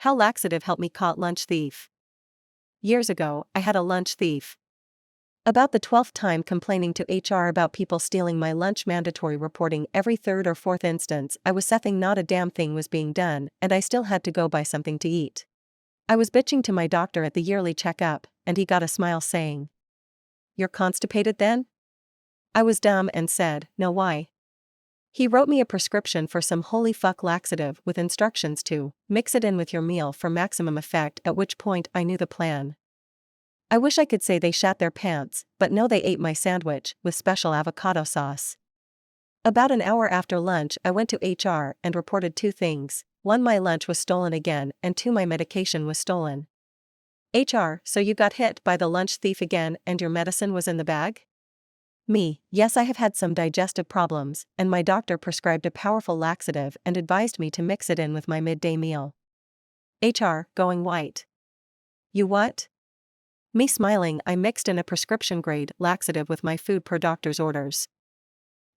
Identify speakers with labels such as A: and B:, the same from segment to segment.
A: How laxative helped me caught lunch thief. Years ago, I had a lunch thief. About the 12th time complaining to HR about people stealing my lunch, mandatory reporting every third or fourth instance, I was seffing not a damn thing was being done, and I still had to go buy something to eat. I was bitching to my doctor at the yearly checkup, and he got a smile saying, "You're constipated then?" I was dumb and said, "No, why?" He wrote me a prescription for some holy fuck laxative with instructions to mix it in with your meal for maximum effect, at which point I knew the plan. I wish I could say they shat their pants, but no, they ate my sandwich with special avocado sauce. About an hour after lunch, I went to HR and reported 2 things. 1, my lunch was stolen again, and 2, my medication was stolen. HR, so you got hit by the lunch thief again and your medicine was in the bag? Me, yes, I have had some digestive problems, and my doctor prescribed a powerful laxative and advised me to mix it in with my midday meal. HR, going white. You what? Me smiling, I mixed in a prescription-grade laxative with my food per doctor's orders.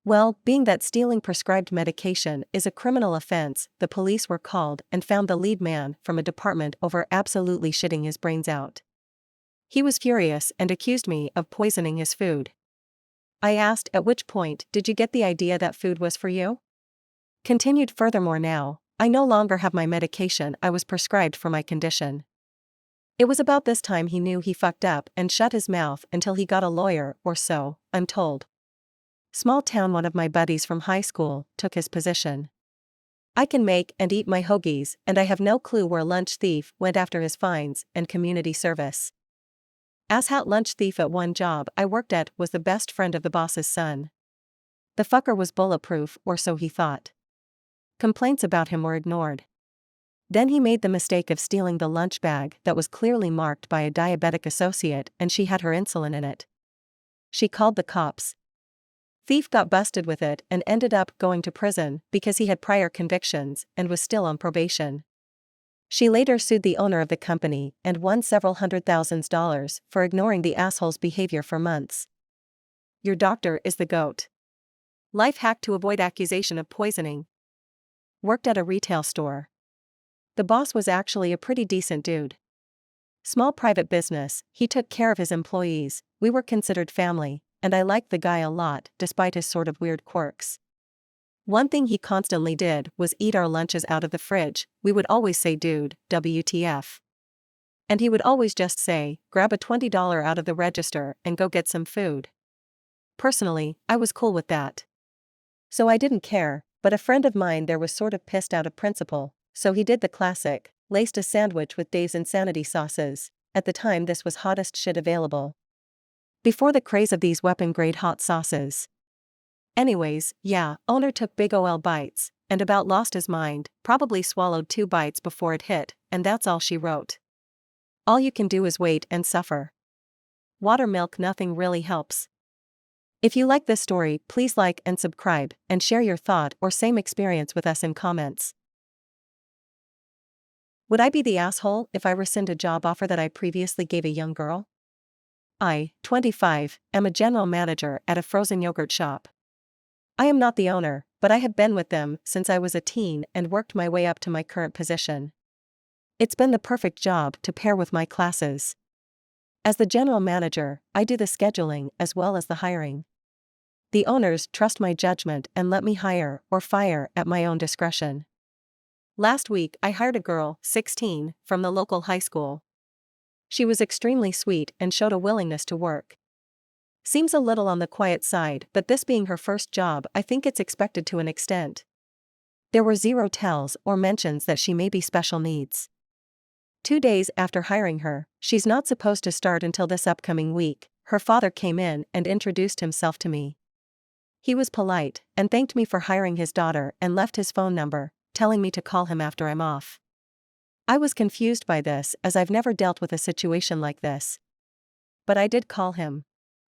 A: Well, being that stealing prescribed medication is a criminal offense, the police were called and found the lead man from a department over absolutely shitting his brains out. He was furious and accused me of poisoning his food. I asked, at which point did you get the idea that food was for you? Continued, furthermore, now, I no longer have my medication I was prescribed for my condition. It was about this time he knew he fucked up and shut his mouth until he got a lawyer, or so, I'm told. Small town, one of my buddies from high school took his position. I can make and eat my hoagies, and I have no clue where lunch thief went after his fines and community service. Asshat lunch thief at one job I worked at was the best friend of the boss's son. The fucker was bulletproof, or so he thought. Complaints about him were ignored. Then he made the mistake of stealing the lunch bag that was clearly marked by a diabetic associate, and she had her insulin in it. She called the cops. Thief got busted with it and ended up going to prison because he had prior convictions and was still on probation. She later sued the owner of the company and won several $100,000 for ignoring the asshole's behavior for months. Your doctor is the GOAT. Life hack to avoid accusation of poisoning. Worked at a retail store. The boss was actually a pretty decent dude. Small private business, he took care of his employees, we were considered family, and I liked the guy a lot despite his sort of weird quirks. One thing he constantly did was eat our lunches out of the fridge. We would always say, "Dude, WTF?" And he would always just say, "Grab a $20 out of the register and go get some food." Personally, I was cool with that. So I didn't care, but a friend of mine there was sort of pissed out of principle, so he did the classic, laced a sandwich with Dave's Insanity sauces. At the time this was hottest shit available. Before the craze of these weapon-grade hot sauces. Anyways, yeah, owner took big ol' bites, and about lost his mind, probably swallowed 2 bites before it hit, and that's all she wrote. All you can do is wait and suffer. Water, milk, nothing really helps. If you like this story, please like and subscribe, and share your thought or same experience with us in comments. Would I be the asshole if I rescind a job offer that I previously gave a young girl? I, 25, am a general manager at a frozen yogurt shop. I am not the owner, but I have been with them since I was a teen and worked my way up to my current position. It's been the perfect job to pair with my classes. As the general manager, I do the scheduling as well as the hiring. The owners trust my judgment and let me hire or fire at my own discretion. Last week I hired a girl, 16, from the local high school. She was extremely sweet and showed a willingness to work. Seems a little on the quiet side, but this being her first job, I think it's expected to an extent. There were 0 tells or mentions that she may be special needs. 2 days after hiring her, she's not supposed to start until this upcoming week, her father came in and introduced himself to me. He was polite and thanked me for hiring his daughter and left his phone number, telling me to call him after I'm off. I was confused by this as I've never dealt with a situation like this. But I did call him.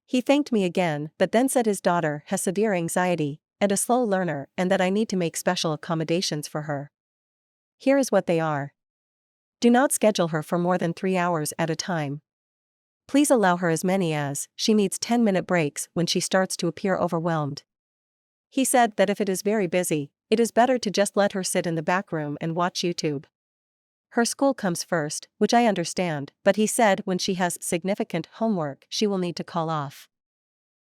A: He thanked me again, but then said his daughter has severe anxiety and a slow learner and that I need to make special accommodations for her. Here is what they are. Do not schedule her for more than 3 hours at a time. Please allow her as many as she needs 10-minute breaks when she starts to appear overwhelmed. He said that if it is very busy, it is better to just let her sit in the back room and watch YouTube. Her school comes first, which I understand, but he said when she has significant homework she will need to call off.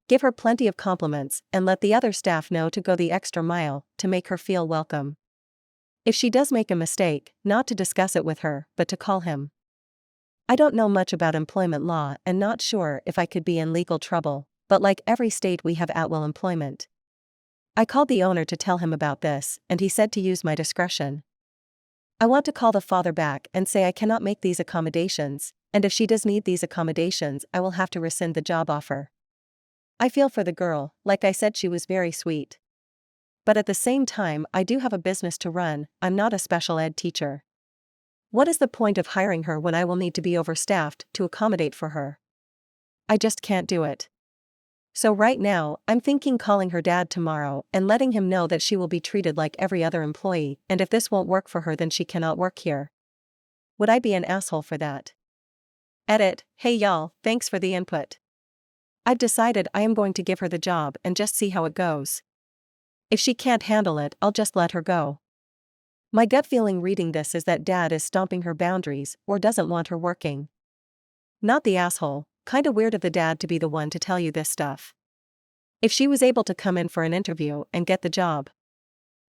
A: Give her plenty of compliments and let the other staff know to go the extra mile to make her feel welcome. If she does make a mistake, not to discuss it with her, but to call him. I don't know much about employment law and not sure if I could be in legal trouble, but like every state we have at-will employment. I called the owner to tell him about this, and he said to use my discretion. I want to call the father back and say I cannot make these accommodations, and if she does need these accommodations I will have to rescind the job offer. I feel for the girl, like I said she was very sweet. But at the same time I do have a business to run, I'm not a special ed teacher. What is the point of hiring her when I will need to be overstaffed to accommodate for her? I just can't do it. So right now, I'm thinking calling her dad tomorrow and letting him know that she will be treated like every other employee, and if this won't work for her then she cannot work here. Would I be an asshole for that? Edit. Hey y'all, thanks for the input. I've decided I am going to give her the job and just see how it goes. If she can't handle it, I'll just let her go. My gut feeling reading this is that dad is stomping her boundaries or doesn't want her working. Not the asshole, kinda weird of the dad to be the one to tell you this stuff. If she was able to come in for an interview and get the job,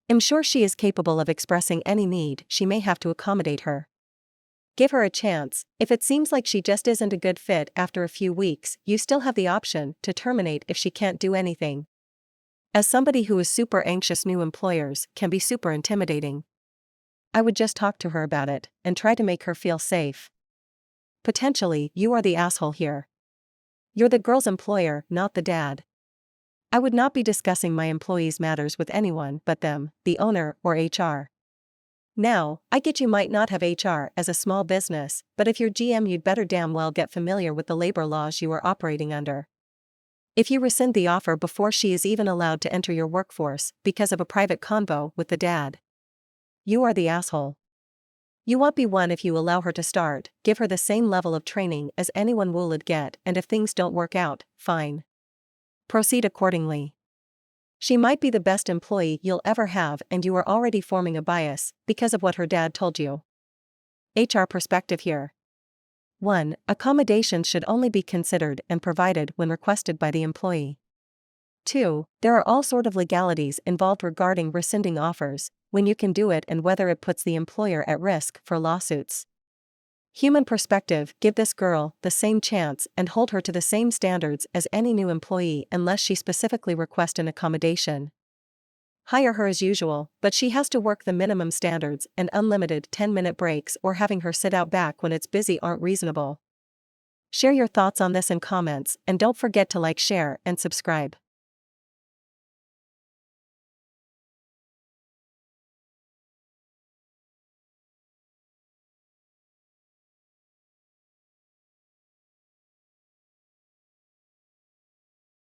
A: I'm sure she is capable of expressing any need she may have to accommodate her. Give her a chance. If it seems like she just isn't a good fit after a few weeks, you still have the option to terminate if she can't do anything. As somebody who is super anxious, new employers can be super intimidating. I would just talk to her about it and try to make her feel safe. Potentially, you are the asshole here. You're the girl's employer, not the dad. I would not be discussing my employees' matters with anyone but them, the owner, or HR. Now, I get you might not have HR as a small business, but if you're GM you'd better damn well get familiar with the labor laws you are operating under. If you rescind the offer before she is even allowed to enter your workforce because of a private convo with the dad, you are the asshole. You won't be one if you allow her to start, give her the same level of training as anyone would get, and if things don't work out, fine. Proceed accordingly. She might be the best employee you'll ever have and you are already forming a bias because of what her dad told you. HR perspective here. 1. Accommodations should only be considered and provided when requested by the employee. 2. There are all sort of legalities involved regarding rescinding offers, when you can do it and whether it puts the employer at risk for lawsuits. Human perspective, give this girl the same chance and hold her to the same standards as any new employee unless she specifically requests an accommodation. Hire her as usual, but she has to work the minimum standards, and unlimited 10-minute breaks or having her sit out back when it's busy aren't reasonable. Share your thoughts on this in comments and don't forget to like, share, and subscribe.